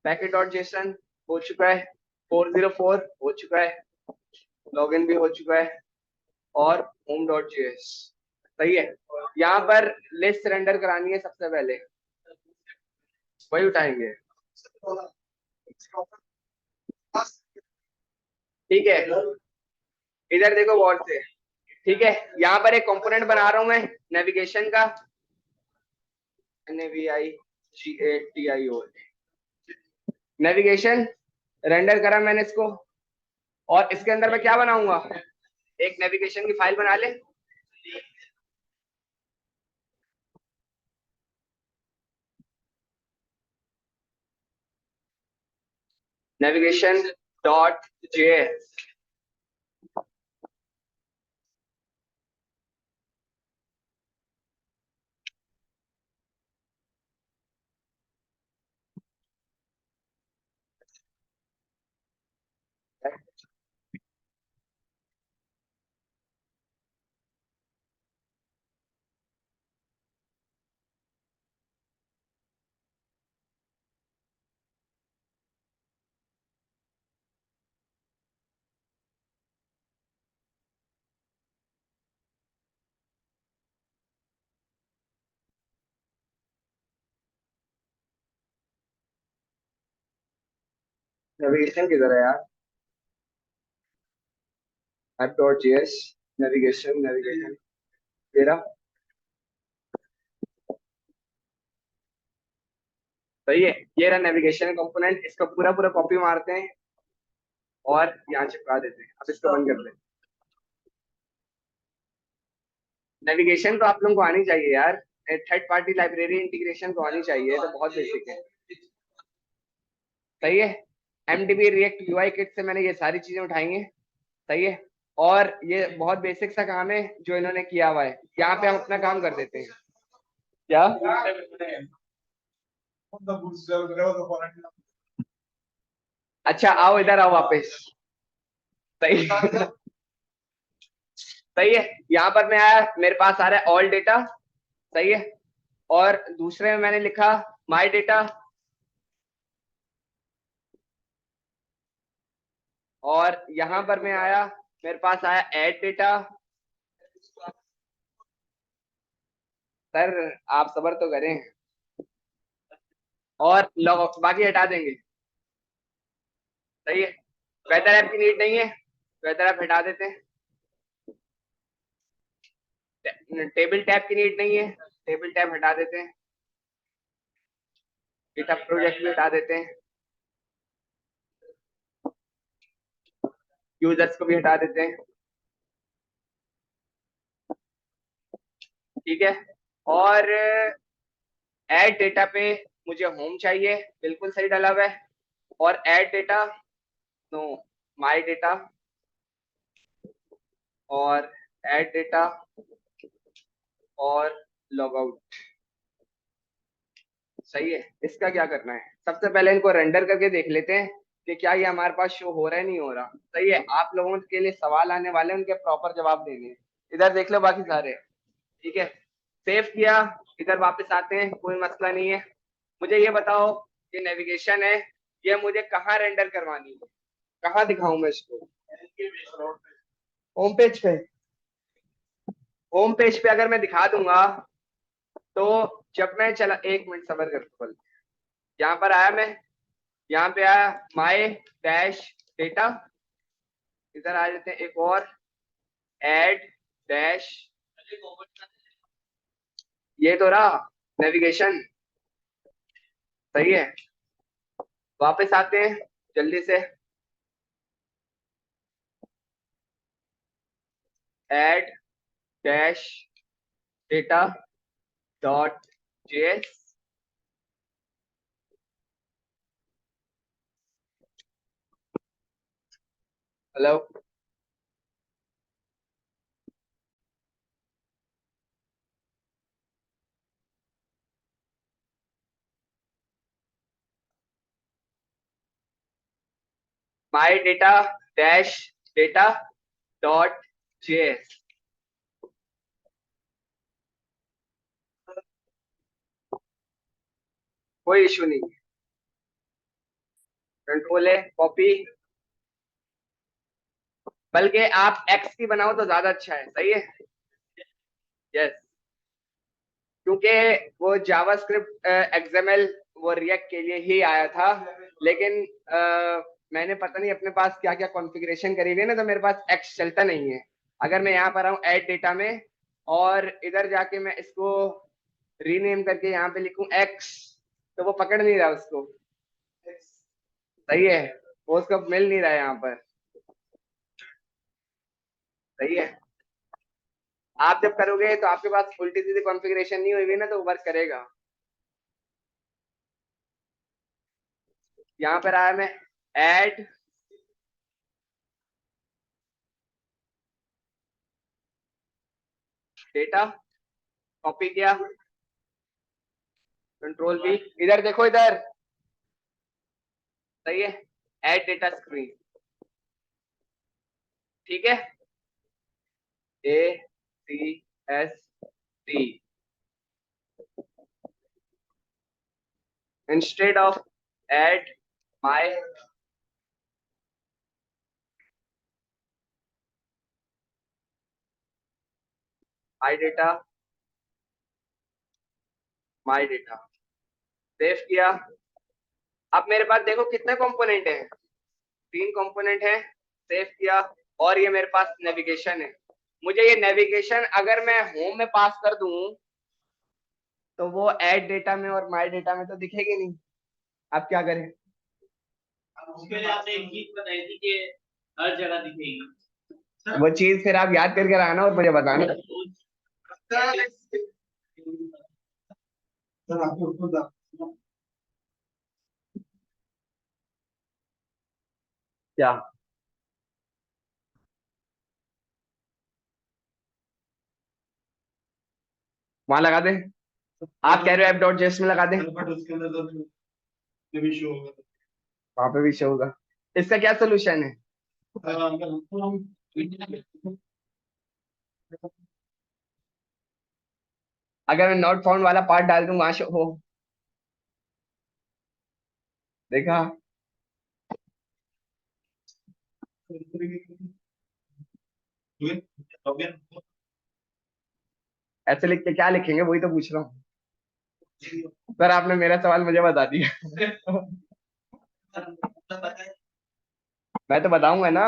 पैकेट डॉट जेसन हो चुका है, 404 हो चुका है, लॉगिन भी हो चुका है, और होम डॉट जेएस, सही है। यहाँ पर लिस्ट सरेंडर करानी है सबसे पहले, वही उठाएंगे, ठीक है। इधर देखो गौर से, ठीक है। यहाँ पर एक कंपोनेंट बना रहा हूं मैं नेविगेशन का, NAVIGATIO, नेविगेशन रेंडर करा मैंने इसको। और इसके अंदर मैं क्या बनाऊंगा, एक नेविगेशन की फाइल बना ले, नेविगेशन डॉट जेएस, नेविगेशन किधर है यार, app dot JS, navigation navigation, तेरा, सही है। ये रहा नेविगेशन कंपोनेंट, इसका पूरा पूरा कॉपी मारते हैं और यहाँ चिपका देते हैं। अब इसको बंद कर लें। नेविगेशन तो आप लोगों को आनी चाहिए यार, थर्ड पार्टी लाइब्रेरी इंटीग्रेशन तो आनी चाहिए, तो बहुत बेसिक है, सही है। एमडीबी रिएक्ट यूआई किट से मैंने ये सारी चीजें उठाई हैं, सही है। और ये बहुत बेसिक सा काम है जो इन्होंने किया हुआ है, यहाँ पे हम अपना काम कर देते हैं। क्या अच्छा, आओ इधर आओ वापस। सही सही है। यहाँ पर मैं आया, मेरे पास आ रहा है ऑल डेटा, सही है। और दूसरे में मैंने लिखा माय डेटा, और यहाँ पर मैं आया, मेरे पास आया ऐड डेटा। सर आप सबर तो करें, और लॉग बाकी हटा देंगे, सही है। वेदर ऐप की नीड नहीं है, वेदर ऐप हटा देते हैं। टेबल टैब की नीड नहीं है, टेबल टैब हटा देते हैं। गिटहब प्रोजेक्ट भी हटा देते हैं, यूजर्स को भी हटा देते हैं, ठीक है। और ऐड डेटा पे मुझे होम चाहिए, बिल्कुल सही डाला हुआ है। और add data, no, my data, और ऐड डेटा, और लॉग आउट, सही है। इसका क्या करना है, सबसे पहले इनको रेंडर करके देख लेते हैं कि क्या ये हमारे पास शो हो रहा है, नहीं हो रहा, सही है। आप लोगों के लिए सवाल आने वाले हैं, उनके प्रॉपर जवाब देने हैं। इधर देख लो बाकी सारे, ठीक है। सेव किया, इधर वापस आते हैं, कोई मसला नहीं है। मुझे ये बताओ, ये नेविगेशन है, ये मुझे कहाँ रेंडर करवानी है, कहाँ दिखाऊं मैं इसको? होम पेज पे। होम पेज पे अगर मैं दिखा दूंगा तो जब मैं चला, एक मिनट सबर कर बोल, यहाँ पर आया मैं, यहाँ पे आया माय डैश डेटा, इधर आ जाते हैं एक और, ऐड डैश, ये तो रहा नेविगेशन, सही है। वापस आते हैं जल्दी से, add dash data dot JS, hello, my data dash data dot JS, कोई इशू नहीं, कंट्रोल है कॉपी, बल्कि आप एक्स की बनाओ तो ज्यादा अच्छा है, सही है। यस, क्योंकि वो जावास्क्रिप्ट एक्सएमएल वो रिएक्ट के लिए ही आया था, लेकिन मैंने पता नहीं अपने पास क्या क्या कॉन्फ़िगरेशन करी हुई है ना, तो मेरे पास एक्स चलता नहीं है। अगर मैं यहाँ पर आऊँ ऐड डेटा में, और इधर जाके मैं इसको रीनेम करके यहाँ पे लिखूं एक्स, तो वो पकड़ नहीं रहा उसको, सही है। वो उसको मिल नहीं रहा है यहाँ पर, सही है। आप जब करोगे तो आपके पास उल्टी सीधी कॉन्फ़िगरेशन नहीं हुई ना, तो वर्क करेगा। यहाँ पर आया मैं, ऐड डेटा, कॉपी किया, कंट्रोल भी, इधर देखो इधर, सही है। ऐड डेटा स्क्रीन, ठीक है, A C S T, instead of add my, my data, my data, save किया। अब मेरे पास देखो कितने कंपोनेंट हैं, 3 कंपोनेंट है, सेव किया। और ये मेरे पास नेविगेशन है, मुझे ये नेविगेशन अगर मैं होम में पास कर दूं तो वो ऐड डेटा में और माय डेटा में तो दिखेगी नहीं। आप क्या करें? उसके लिए आपने एक चीज बताई थी कि हर जगह दिखेगी, वो चीज फिर आप याद करके लाना और मुझे बताना। सर आपको खुद क्या वहां लगा दे। आप कह रहे हो app.js में लगा दे, बट उसके अंदर तो भी शो होगा। वहां पे भी शो होगा। इसका क्या सोल्यूशन है? अगर मैं नॉट फाउंड वाला पार्ट डाल दूं वहां शो हो, देखा? ऐसे लिख के क्या लिखेंगे, वही तो पूछ रहा हूँ सर। आपने मेरा सवाल मुझे बता दिया। मैं तो बताऊंगा ना,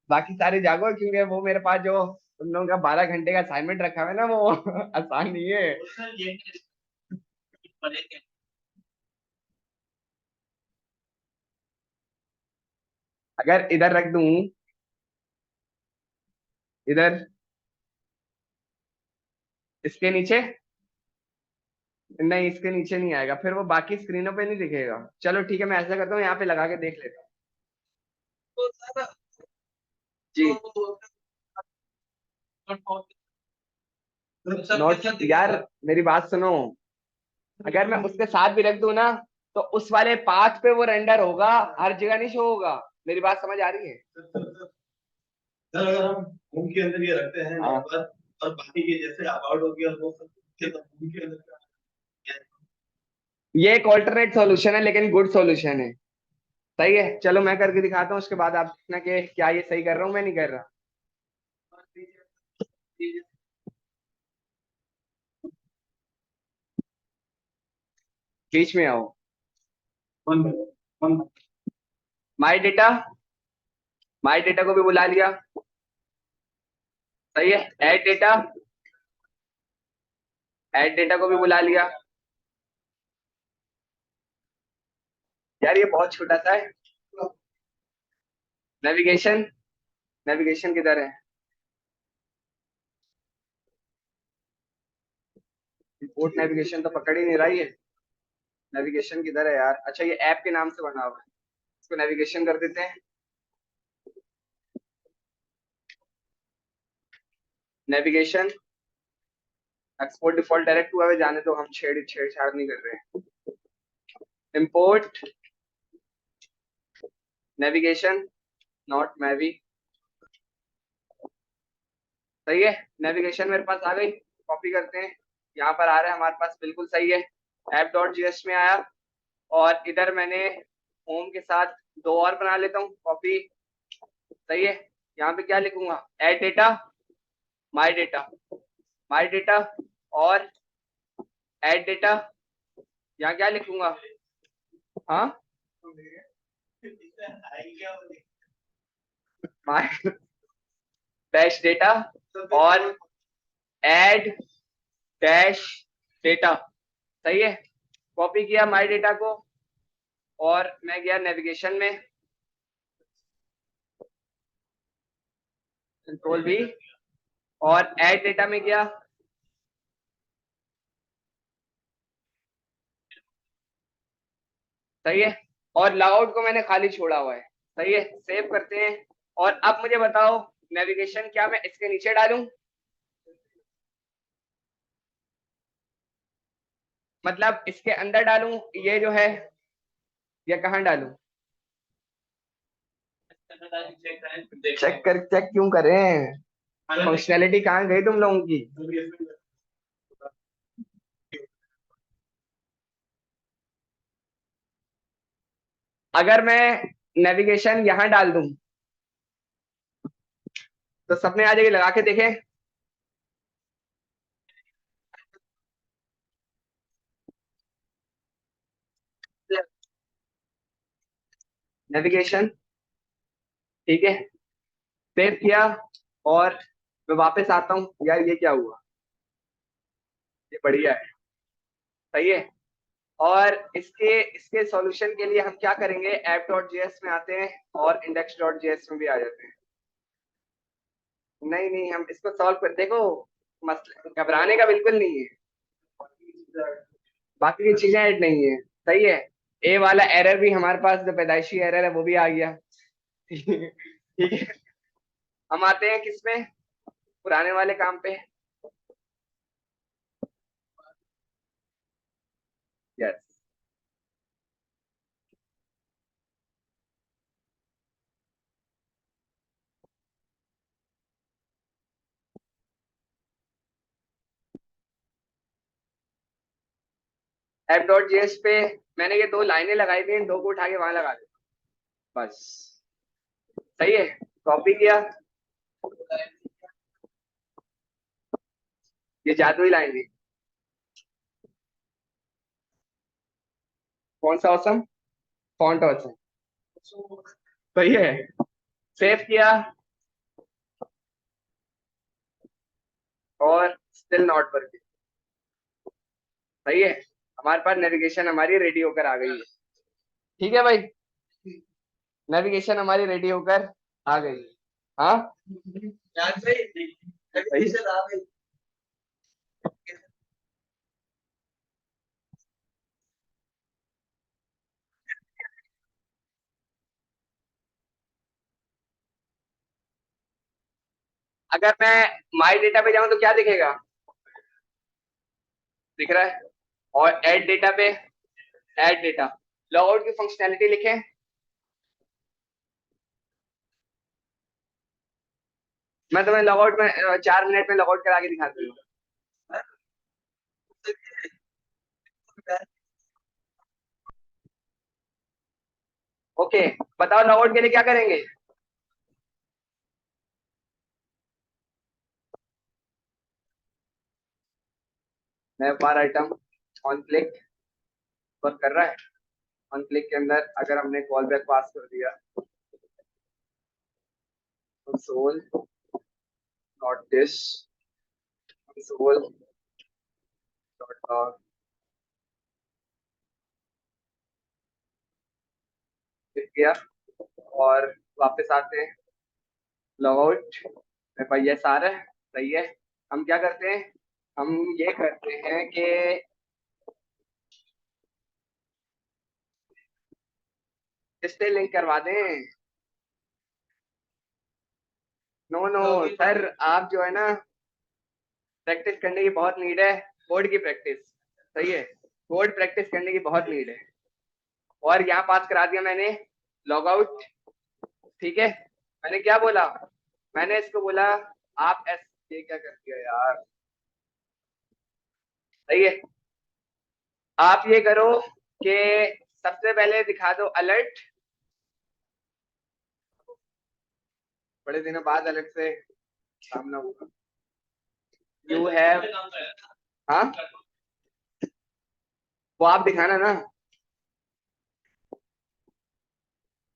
बाकी सारे जागो, क्योंकि वो मेरे पास जो तुम लोगों का 12 घंटे का असाइनमेंट रखा हुआ है ना, वो आसान नहीं है। अगर इधर रख दूं, इधर इसके नीचे, नहीं इसके नीचे नहीं आएगा, फिर वो बाकी स्क्रीनों पे नहीं दिखेगा। चलो ठीक है, मैं ऐसा करता हूँ, यहाँ पे लगा के देख लेता हूँ जी। नोट यार, मेरी बात सुनो, अगर मैं उसके साथ भी रख दूं ना, तो उस वाले पाथ पे वो रेंडर होगा, हर जगह नहीं शो होगा। मेरी बात समझ आ रही है? सर अगर हम होम के अंदर ये रखते हैं हाँ। और बाकी के जैसे अबाउट हो गया वो सब होम के अंदर क्या है? ये एक ऑल्टरनेट सॉल्यूशन है, लेकिन गुड सॉल्यूशन है। सही है, चलो मैं करके दिखाता हूँ, उसके बाद आप देखना कि क्या ये सही कर रहा हूँ मैं नहीं कर रहा। बीच में आओ। One by one. My data, my data को भी बुला लिया। सही है, ऐड डेटा, ऐड डेटा को भी बुला लिया। यार ये बहुत छोटा सा है। नेविगेशन, नेविगेशन किधर है? रिपोर्ट नेविगेशन तो पकड़ ही नहीं रहा ये। नेविगेशन किधर है यार? अच्छा, ये ऐप के नाम से बना हुआ है, इसको नेविगेशन कर देते हैं। नेविगेशन एक्सपोर्ट डिफॉल्ट डायरेक्ट हुआ है, जाने तो, हम छेड़छाड़ नहीं कर रहे हैं। इंपोर्ट नेविगेशन, नॉट मैवी। सही है, नेविगेशन मेरे पास आ गई। कॉपी करते हैं, यहाँ पर आ रहा है हमारे पास, बिल्कुल सही है। app.js में आया, और इधर मैंने होम के साथ दो और बना लेता हूँ, कॉपी। सही है, यहाँ पे क्या लिखूंगा? Add data, my data, my data और ऐड डेटा। यहाँ क्या लिखूंगा? हाँ, माई डैश डेटा और ऐड डैश डेटा। सही है, कॉपी किया माई डेटा को, और मैं गया नेविगेशन में, कंट्रोल भी, और ऐड डेटा में गया। सही है, और लॉगआउट को मैंने खाली छोड़ा हुआ है। सही है, सेव करते हैं। और अब मुझे बताओ, नेविगेशन क्या मैं इसके नीचे डालूं, मतलब इसके अंदर डालूं, ये जो है, या कहाँ डालूं? चेक क्यों करें? फंक्शनैलिटी कहाँ गई तुम लोगों की? अगर मैं नेविगेशन यहाँ डाल दूं, तो सबने आ जाएगी, लगा के देखें। नेविगेशन, ठीक है, सेव किया, और मैं वापस आता हूँ। यार ये क्या हुआ? ये बढ़िया है, सही है। और इसके इसके सॉल्यूशन के लिए हम क्या करेंगे? app.js में आते हैं और index.js में भी आ जाते हैं। नहीं नहीं, हम इसको सॉल्व कर, देखो मसला घबराने का बिल्कुल नहीं है, बाकी की चीजें ऐड नहीं है। सही है, ए वाला एरर भी हमारे पास, जो पैदाइशी एरर है, वो भी आ गया। ठीक है, हम आते हैं किसमें? पुराने वाले काम पे। यस। f.js पे मैंने ये 2 लाइनें लगाई थी, इन 2 को उठा के वहां लगा दे बस। सही है, कॉपी किया, ये जादुई लाइन थी। कौन सा ऑसम? Font awesome. सही है, सेव किया और स्टिल नॉट वर्किंग। सही है, हमारे पास नेविगेशन हमारी रेडी होकर आ गई है। ठीक है भाई, नेविगेशन हमारी रेडी होकर आ गई है। हाँ सही। अगर मैं माई डेटा पे जाऊं तो क्या दिखेगा? दिख रहा है। और ऐड डेटा पे, ऐड डेटा, लॉगआउट की फंक्शनैलिटी लिखें। मैं तुम्हें लॉगआउट में 4 मिनट में लॉगआउट करा के दिखाती हूँ। ओके, बताओ लॉगआउट के लिए क्या करेंगे? मैं बार आइटम ऑन क्लिक वर्क कर रहा है। ऑन क्लिक के अंदर अगर हमने कॉल बैक पास कर दिया, console dot this, console dot log, click किया और वापस आते हैं लॉगआउट। मेरे पास ये सारा है। सही है, हम क्या करते हैं, हम ये करते हैं कि इससे लिंक करवा दें। नो नो सर, आप जो है ना, प्रैक्टिस करने की बहुत नीड है, कोड की प्रैक्टिस। सही है, कोड प्रैक्टिस करने की बहुत नीड है। और यहाँ पास करा दिया मैंने लॉग आउट। ठीक है, मैंने क्या बोला, मैंने इसको बोला आप ये क्या कर दिया यार। सही है, आप ये करो कि सबसे पहले दिखा दो अलर्ट। बड़े दिनों बाद अलर्ट से सामना हुआ। यू हैव, हाँ वो आप दिखाना ना,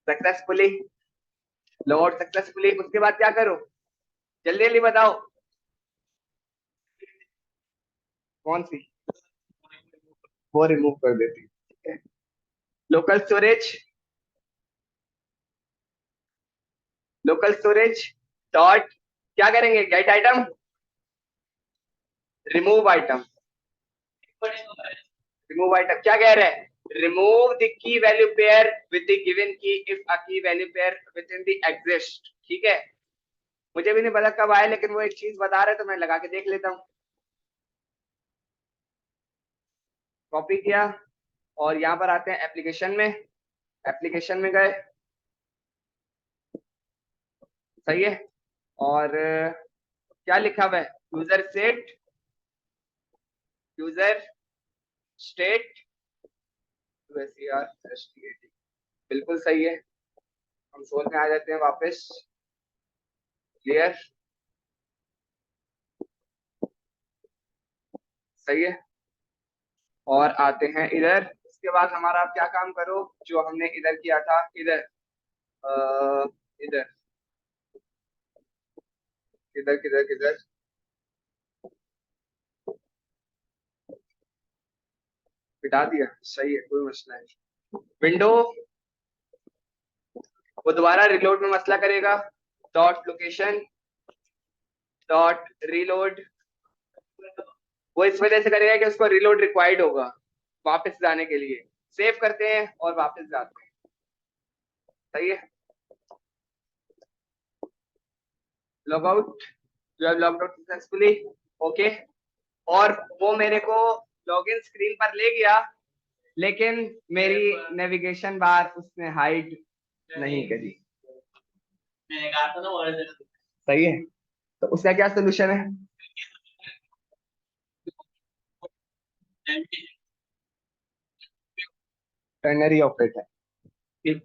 सक्सेसफुली लॉग सक्सेसफुली। उसके बाद क्या करो, जल्दी जल्दी बताओ। कौन सी? वो रिमूव कर देती। ठीक है, local storage, local storage dot क्या करेंगे, gate item, remove item. Remove item क्या कह रहे हैं, remove the key value pair with the given की इफ अ की value pair with in the exist. ठीक है, मुझे भी नहीं पता कब आए, लेकिन वो एक चीज बता रहे तो मैं लगा के देख लेता हूँ। कॉपी किया और यहाँ पर आते हैं एप्लीकेशन में, एप्लीकेशन में गए। सही है, और क्या लिखा हुआ है, यूजर सेट, यूजर स्टेट, बिल्कुल सही है। हम सोल में आ जाते हैं वापस, क्लियर। सही है, और आते हैं इधर। इसके बाद हमारा आप क्या काम करो जो हमने इधर किया था, इधर इधर किधर किधर किधर बिठा दिया। सही है, कोई मसला नहीं। विंडो वो दोबारा रिलोड में मसला करेगा, डॉट लोकेशन डॉट रीलोड। वो इस वजह से करेगा कि उसको रीलोड रिक्वायर्ड होगा वापस जाने के लिए। सेव करते हैं और वापस जाते हैं। सही है, log out, you have logged out successfully. Okay, और वो मेरे को लॉगिन स्क्रीन पर ले गया लेकिन मेरी नेविगेशन बार उसने हाइड नहीं करी। मैंने कहा था ना वो सही है, तो उसका क्या सोल्यूशन है? Ternary operator. ठीक,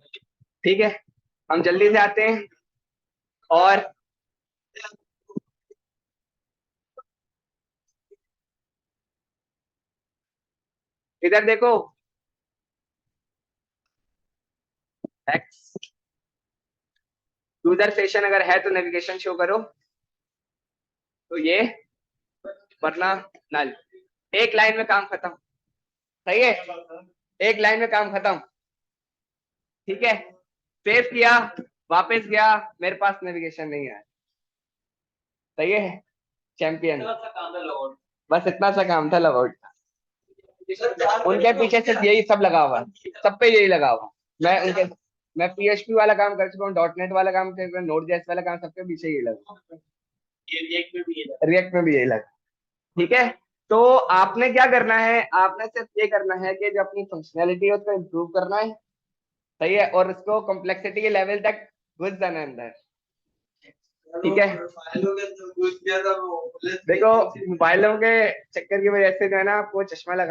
ठीक है, हम जल्दी से आते हैं। और इधर देखो, एक्स यूजर सेशन अगर है तो नेविगेशन शो करो, तो ये, वरना नल। एक लाइन में काम खत्म। सही है, एक लाइन में काम खत्म। ठीक है, सेव किया, वापस गया, मेरे पास नेविगेशन नहीं है। सही है, चैंपियन। बस इतना सा काम था लॉगआउट का। उनके पीछे सिर्फ यही सब लगा हुआ है, सब पे यही लगा हुआ है। मैं PHP वाला काम कर चुका हूँ, .NET वाला काम कर चुका हूँ, Node.js वाला काम, सबके पीछे यही लगा। रिएक्ट में भी यही लगा। ठीक है, तो आपने क्या करना है, आपने सिर्फ ये करना है कि जो अपनी फंक्शनैलिटी है उसको इम्प्रूव करना है। सही है, और उसको कॉम्प्लेक्सिटी के लेवल तक घुस जाना है अंदर। ठीक है, देखो मोबाइलों के चक्कर की वजह से जो है ना, आपको चश्मा लगा